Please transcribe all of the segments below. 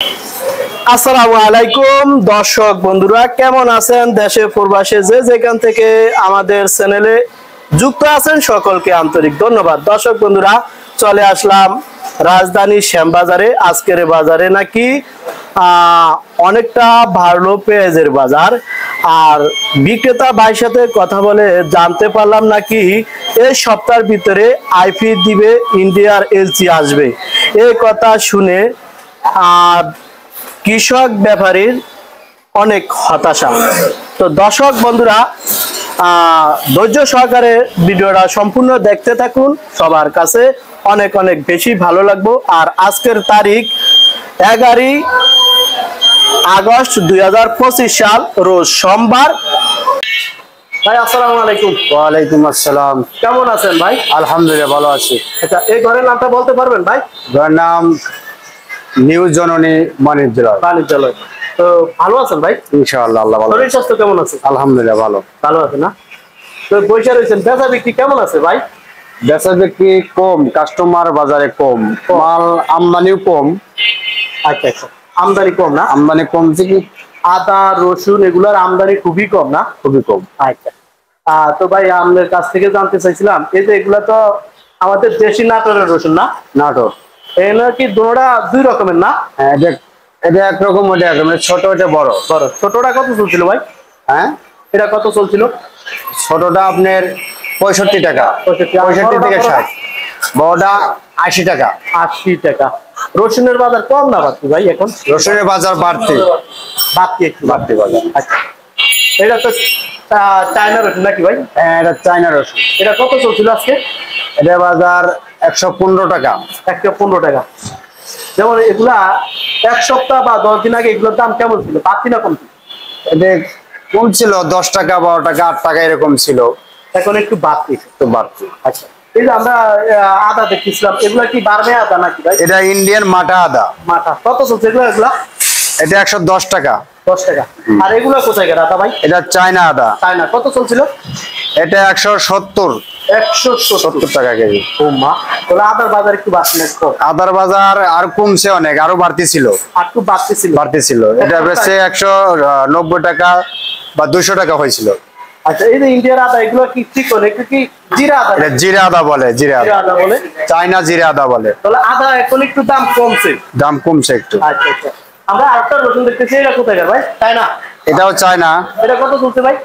আসসালামু আলাইকুম দর্শক বন্ধুরা, কেমন আছেন? দেশে প্রবাসে যে যেখান থেকে আমাদের চ্যানেলে যুক্ত আছেন সকলকে আন্তরিক ধন্যবাদ। দর্শক বন্ধুরা, চলে আসলাম রাজধানী শ্যামবাজারে। আজকের বাজারে নাকি অনেকটা ভালো পেঁয়াজের বাজার। আর বিক্রেতা ভাইয়ের সাথে কথা বলে জানতে পারলাম নাকি এই সপ্তাহের ভিতরে আইপি দিবে, ইন্ডিয়ার এলসি আসবে। এই কথা শুনে কৃষক ব্যাপারীর অনেক হতাশা। তো দর্শক বন্ধুরা, ধৈর্য সহকারে ভিডিওটা সম্পূর্ণ দেখতে থাকুন, সবার কাছে অনেক অনেক বেশি ভালো লাগবে। আর আজকের তারিখ 11 আগস্ট 2025 সাল, রোজ সোমবার। ভাই আসসালামু আলাইকুম। ওয়ালাইকুম আসসালাম। কেমন আছেন ভাই? আলহামদুলিল্লাহ ভালো আছি। আচ্ছা, এই ঘরের নামটা বলতে পারবেন ভাই? ঘরের নাম নিউ জননী বাণিজ্যালয়। বাণিজ্যালয়। তো ভালো আছেন ভাই? ইনশাআল্লাহ আল্লাহ ভালো। শরীর স্বাস্থ্য কেমন আছে? আলহামদুলিল্লাহ ভালো। ভালো আছে না? তো বৈশা রয়েছেন, বেচা বিক্রি কেমন আছে ভাই? বেচা বিক্রি কম, কাস্টমার বাজারে কম, মাল আমদানিও কম। আচ্ছা আচ্ছা, আমদানি কম না? আমদানি কম থেকে আদা রসুন এগুলোর আমদানি খুবই কম না? খুবই কম। আচ্ছা, তো ভাই আপনার কাছ থেকে জানতে চাইছিলাম, এই যে এগুলা তো আমাদের দেশি নাটোরের রসুন না? নাটোর। এগুলো কি দুটোটা দুই রকমের না? হ্যাঁ, এটা একরকম, ওটা একরকম, ছোট ওটা বড়। বড় ছোটটা কত চলছিল ভাই? হ্যাঁ, এটা কত চলছিল? ছোটটা আপনার 65 টাকা, 65 থেকে 60। বড়টা 80 টাকা। 80 টাকা। রসুনের বাজার কম না বাড়তি ভাই এখন? রসুনের বাজার বাড়তি একটু বাড়তি বাজার। আচ্ছা, এটা তো চায়না রসুন নাকি ভাই? হ্যাঁ, এটা চায়না রসুন। এটা কত চলছিল আজকে? এটা বাজার 115 টাকা। 115 টাকা। যেমন এগুলা এক সপ্তাহ বা 10 দিন আগে এগুলোর দাম কেমন ছিল? বাড়তি না কমতি? এটা কম ছিল, 10 টাকা 12 টাকা 8 টাকা এরকম ছিল। এখন একটু বাড়তি। একটু বাড়তি। আচ্ছা, এই যে আমরা আদা দেখছিলাম, এগুলা কি বার্মে আদা নাকি ভাই? এটা ইন্ডিয়ান মাটা আদা। মাথা কত চলছে এগুলা? এটা 110 টাকা। 10 টাকা। আর এগুলা কোথায় গেল আদা ভাই? এটা চায়না আদা। চায়না কত চলছিল? এটা 170 টাকা কেজি। ও মা, তাহলে আদার বাজার একটু বাড়তি না? আদার বাজার আর কমছে অনেক, আরো বাড়তি ছিল। আর একটু বাড়তি ছিল। এটা বেশি 190 টাকা বা 200 টাকা হয়েছিল। আচ্ছা, এই যে ইন্ডিয়ার আদা এগুলো কি ঠিক করে একটু কি জিরা আদা? এটা জিরা আদা বলে, জিরা আদা বলে, চায়না জিরা আদা বলে। তাহলে আদা এখন একটু দাম কমছে। দাম কমছে একটু। আচ্ছা আচ্ছা, আমরা আরেকটা রসুন দেখতেছি, এটা কোথায় গেল ভাই? চায়না। এটাও চায়না। এটা কত চলছে ভাই?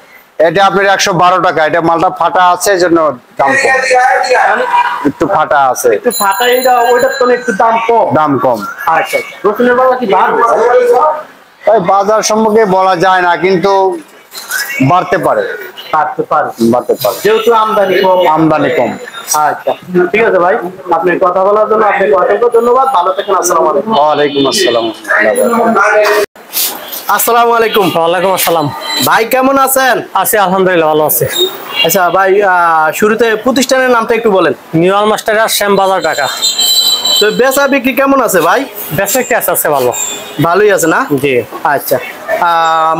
এটা আপনার 112 টাকা। এটা মালটা ফাটা আছে, এজন্য দাম কম। একটু ফাটা আছে, একটু ফাটা, এটা ওইটার তো একটু দাম কম। দাম কম। আচ্ছা, রসুনের বাজার কি বাড়বে? তাই বাজার সম্পর্কে বলা যায় না, কিন্তু বাড়তে পারে। বাড়তে পারে যেহেতু আমদানি কম। আচ্ছা, ঠিক আছে ভাই, আপনি কথা বলার জন্য আপনাকে অসংখ্য ধন্যবাদ। ভালো থাকেন। আসসালামু আলাইকুম। ওয়ালাইকুম আসসালাম। আসসালামু আলাইকুম। ওয়ালাইকুম আসসালাম। ভাই কেমন আছেন? আছি আলহামদুলিল্লাহ, ভালো আছে। আচ্ছা ভাই, শুরুতে প্রতিষ্ঠানের নামটা একটু বলেন। নিউ আলমাস্টার শ্যামবাজার ঢাকা। তো বেচা বিক্রি কেমন আছে ভাই? বেচা বিক্রি আছে ভালো। ভালোই আছে না? জি। আচ্ছা,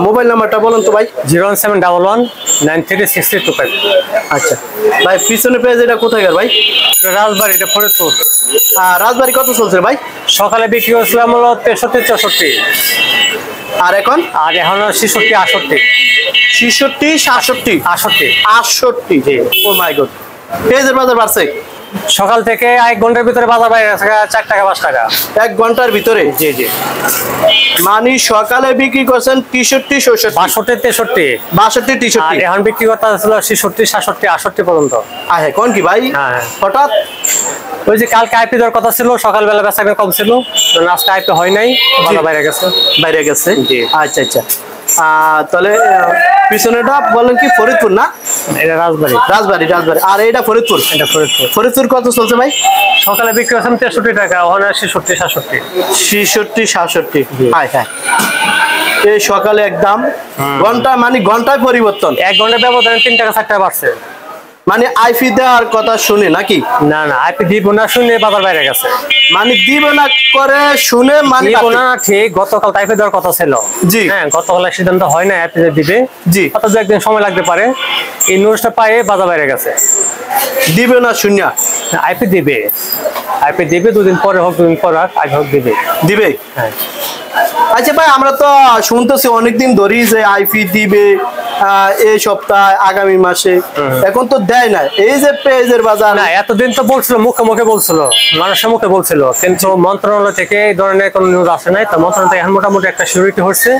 মোবাইল নাম্বারটা বলেন তো ভাই। 01711936225। আচ্ছা ভাই, পিছনে পেজ এটা কোথায় গেল ভাই? রাজবাড়ি, এটা ফরিদপুর। রাজবাড়ি কত চলছে ভাই? সকালে বিক্রি করছিলাম হলো 63 64। আর এখন? আর এখন 66 68। 66 67 68। জি। ও মাই গড, পেঁয়াজের বাজার বাড়ছে সকাল থেকে 1 ঘন্টার ভিতরে বাজার বাইরে 4 টাকা 5 টাকা। 1 ঘন্টার ভিতরে? জি জি। মানে সকালে বিক্রি করছেন 63 66 62 63 62 63, আর এখন বিক্রি করতে ছিল 66 67 68 পর্যন্ত। হ্যাঁ, কোন কি ভাই? হ্যাঁ, হঠাৎ ওই যে কালকে আইপি দেওয়ার কথা ছিল, সকালবেলা বেচা কম ছিল, আজকে আইপি হয় নাই, বাজার বাইরে গেছে। জি। আচ্ছা আচ্ছা, তাহলে পিছনেটা বলেন কি ফরিদপুর না? এটা রাজবাড়ি। আর এটা ফরিদপুর? এটা ফরিদপুর কত চলছে ভাই? সকালে বিক্রি করছেন 63 টাকা, ওখানে 66 67। 66 67। হ্যাঁ হ্যাঁ, এই সকালে একদম ঘন্টা, মানে ঘন্টায় পরিবর্তন। 1 ঘন্টা ব্যবধানে 3 টাকা 4 টাকা বাড়ছে। মানে আইপি দেওয়ার কথা শুনে নাকি? না আইপি দিব না শুনে বাজার বাইরে গেছে। মানে দিব না করে শুনে, মানে দিব না ঠিক। গতকাল আইপি দেওয়ার কথা ছিল। জি। হ্যাঁ, গতকাল সিদ্ধান্ত হয় না আইপি দিবে। জি। অত 2 একদিন সময় লাগতে পারে। এই নিউজটা পায়ে বাজার বাইরে গেছে। দিবে না শূন্য, আইপি দিবে 2 দিন পরে হোক, 2 দিন পর হোক, আগে হোক দিবে। দিবে। হ্যাঁ। আচ্ছা ভাই, আমরা তো শুনতেছি অনেকদিন ধরেই যে আইপি দিবে এই সপ্তাহ আগামী মাসে, এখন তো দেয় না। এই যে পেঁয়াজের বাজার, না এতদিন তো বলছিল, মুখে মুখে বলছিল, মানুষের মুখে বলছিল, কিন্তু মন্ত্রণালয় থেকে এই ধরনের কোনো নিউজ আসে নাই। তো মন্ত্রণালয় থেকে এখন মোটামুটি একটা সিউরিটি হচ্ছে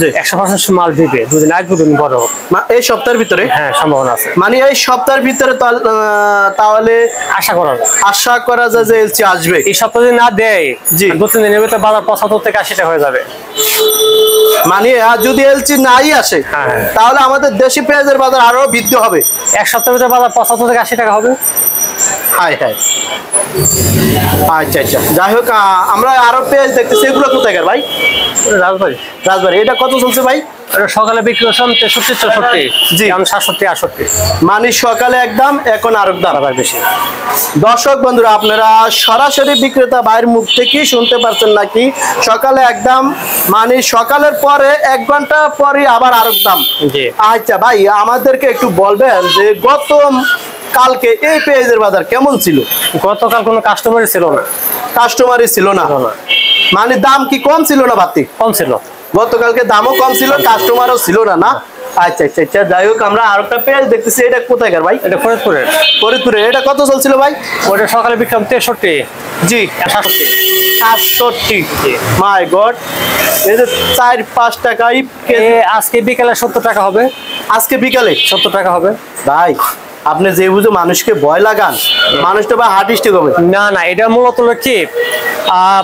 যে 100% মাল দিবে, দুদিন আগে দুদিন বড় এই সপ্তাহের ভিতরে, হ্যাঁ সম্ভাবনা আছে। মানে এই সপ্তাহের ভিতরে তাহলে আশা করা যায় যে এলসি আসবে। এই সপ্তাহে যদি না দেয়, জি, 2-3 দিনের ভিতরে বাজার 75 থেকে 80 টাকা হয়ে যাবে। মানে যদি এলসি নাই আসে, তাহলে আমাদের দেশি পেঁয়াজের বাজার আরো বৃদ্ধি হবে। এক সপ্তাহের ভিতরে বাজার 75 থেকে 80 টাকা হবে। হাই হাই, আচ্ছা আচ্ছা, যাই হোক, আমরা আরো পেঁয়াজ দেখতেছি, এগুলো কোথাকার ভাই? রাজবাড়ি। রাজবাড়ি। এটা কত চলছে ভাই? সকালে বিক্রি করছিলাম 63-64, জি, এখন 67-68। মানে সকালে একদম, এখন আরো দাম বেশি। দর্শক বন্ধুরা, আপনারা সরাসরি বিক্রেতা ভাইয়ের মুখ থেকে শুনতে পারছেন নাকি? সকালে একদম, মানে সকালের পরে 1 ঘন্টা পরে আবার আরো দাম। আচ্ছা ভাই, আমাদেরকে একটু বলবেন যে গত কালকে এই পেঁয়াজের বাজার কেমন ছিল? গতকাল কোনো কাস্টমারই ছিল না। কাস্টমারই ছিল না, মানে দাম কি কম ছিল না বাড়তি? কম ছিল। গতকালকে দামও কম ছিল, কাস্টমারও ছিল না, না? আচ্ছা আচ্ছা আচ্ছা, যাই হোক, আমরা আর একটা পেঁয়াজ দেখতেছি। এটা কোথাকার ভাই? এটা ফরিদপুরের। ফরিদপুরে। এটা কত চলছিল ভাই? ওটা সকালে বিক্রম 63, জি 67। মাই গড, এই যে 4-5 টাকাই আজকে বিকালে 70 টাকা হবে। আজকে বিকালে 70 টাকা হবে। ভাই আপনি যে বুঝে মানুষকে ভয় লাগান, মানুষ তো ভাই হার্ট স্ট্রোক হবে। না না, এটা মূলত হলো কি,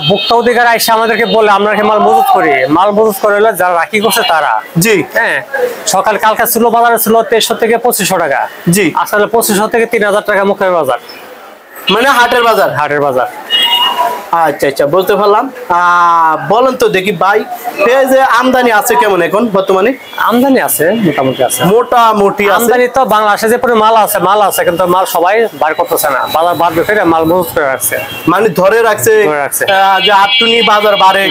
ভোক্তা অধিকার আইসা আমাদেরকে বলে আমরা মাল মজুত করি। মাল মজুত করে যারা রাখি করছে তারা। জি হ্যাঁ, সকাল কালকে ছিল বাজারে ছিল 2300 থেকে 2500 টাকা। জি, আসলে 2500 থেকে 3000 টাকা মুখের বাজার, মানে হাটের বাজার। হাটের বাজার। আচ্ছা আচ্ছা, বলতে পারলাম। বলেন তো দেখি ভাই, পেঁয়াজে আমদানি আছে কেমন এখন বর্তমানে? আমদানি আছে, মোটামুটি আছে। মোটামুটি আমদানি তো বাংলাদেশে যে পরিমাণ মাল আছে, কিন্তু মাল সবাই বার করতেছে না। বাজার বাড়বে ফেরে মাল মজুত করে রাখছে, মানে ধরে রাখছে যে আটটুনি বাজার বাড়ে।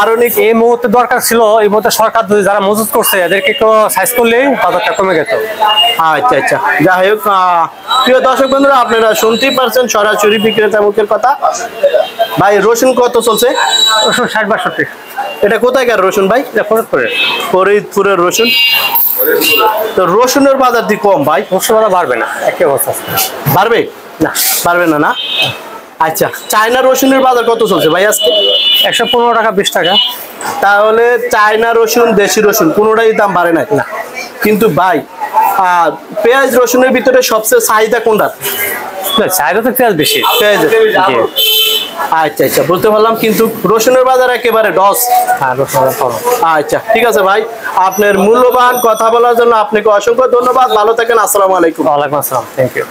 আরো এই মুহূর্তে দরকার ছিল, এই মুহূর্তে সরকার যারা মজুত করছে এদেরকে একটু সাইজ করলেই বাজারটা কমে যেত। আচ্ছা আচ্ছা, যাই হোক, প্রিয় দর্শক বন্ধুরা, আপনারা শুনতেই পারছেন সরাসরি বিক্রেতা মুখের কথা। ভাই রসুন কত চলছে? রসুন 60-62। এটা কোথায়কার রসুন ভাই? ফরিদপুরের রসুন। তো রসুনের বাজার দি কম ভাই? রসুন বাজার বাড়বে না, একই অবস্থা। বাড়বে না, বাড়বে না, না? আচ্ছা, চায়না রসুনের বাজার কত চলছে ভাই আজকে? 115 টাকা 20 টাকা। তাহলে চায়না রসুন, দেশি রসুন কোনোটাই দাম বাড়ে না? না। কিন্তু ভাই পেঁয়াজ রসুনের ভিতরে সবচেয়ে চাহিদা কোনটা? চাহিদা তো পেঁয়াজ বেশি। পেঁয়াজের। আচ্ছা আচ্ছা, বলতে পারলাম, কিন্তু রসুনের বাজার একেবারে ডস। আচ্ছা ঠিক আছে ভাই, আপনার মূল্যবান কথা বলার জন্য আপনাকে অসংখ্য ধন্যবাদ। ভালো থাকেন, আসসালামু আলাইকুম। ওয়ালাইকুম আসসালাম, থ্যাংক ইউ।